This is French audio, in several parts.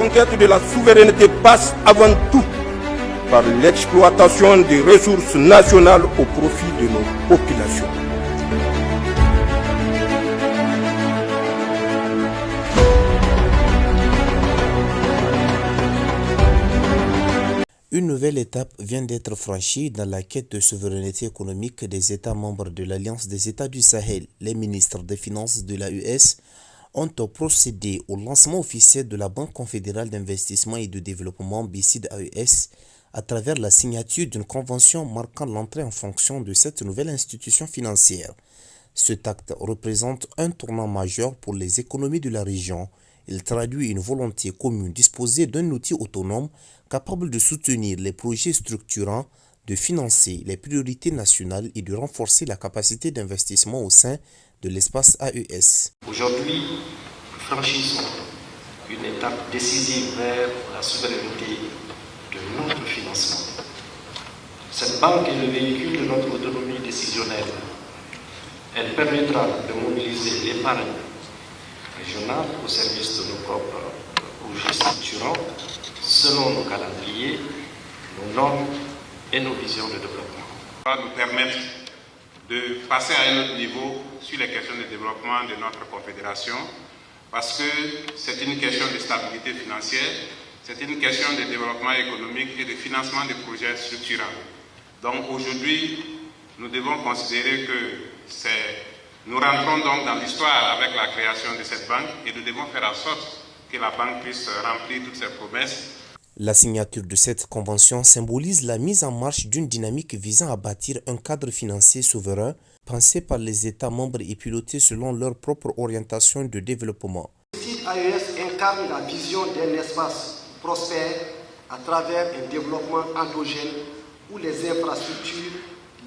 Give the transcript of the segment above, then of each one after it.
conquête de la souveraineté passe avant tout par l'exploitation des ressources nationales au profit de nos populations. Une nouvelle étape vient d'être franchie dans la quête de souveraineté économique des États membres de l'Alliance des États du Sahel. Les ministres des Finances de l'AES ont procédé au lancement officiel de la Banque confédérale d'investissement et de développement BCID-AES à travers la signature d'une convention marquant l'entrée en fonction de cette nouvelle institution financière. Cet acte représente un tournant majeur pour les économies de la région. Il traduit une volonté commune de disposer d'un outil autonome capable de soutenir les projets structurants, de financer les priorités nationales et de renforcer la capacité d'investissement au sein de l'espace AES. Aujourd'hui, nous franchissons une étape décisive vers la souveraineté de notre financement. Cette banque est le véhicule de notre autonomie décisionnelle. Elle permettra de mobiliser l'épargne régionale au service de nos propres projets structurants selon nos calendriers, nos normes et nos visions de développement. Ça va nous permettre de passer à un autre niveau sur les questions de développement de notre confédération parce que c'est une question de stabilité financière, c'est une question de développement économique et de financement de projets structurants. Donc aujourd'hui, nous devons considérer que nous rentrons donc dans l'histoire avec la création de cette banque et nous devons faire en sorte que la banque puisse remplir toutes ses promesses. La signature de cette convention symbolise la mise en marche d'une dynamique visant à bâtir un cadre financier souverain pensé par les États membres et piloté selon leur propre orientation de développement. BCID-AES incarne la vision d'un espace prospère à travers un développement endogène où les infrastructures,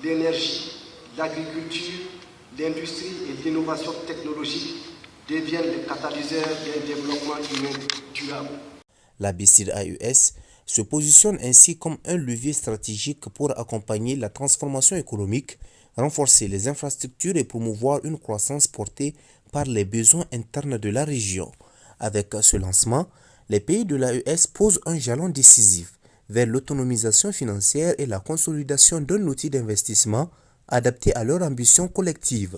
l'énergie, l'agriculture, l'industrie et l'innovation technologique deviennent les catalyseurs d'un développement humain durable. La BCID-AES se positionne ainsi comme un levier stratégique pour accompagner la transformation économique, renforcer les infrastructures et promouvoir une croissance portée par les besoins internes de la région. Avec ce lancement, les pays de l'AES posent un jalon décisif vers l'autonomisation financière et la consolidation d'un outil d'investissement adapté à leur ambition collective.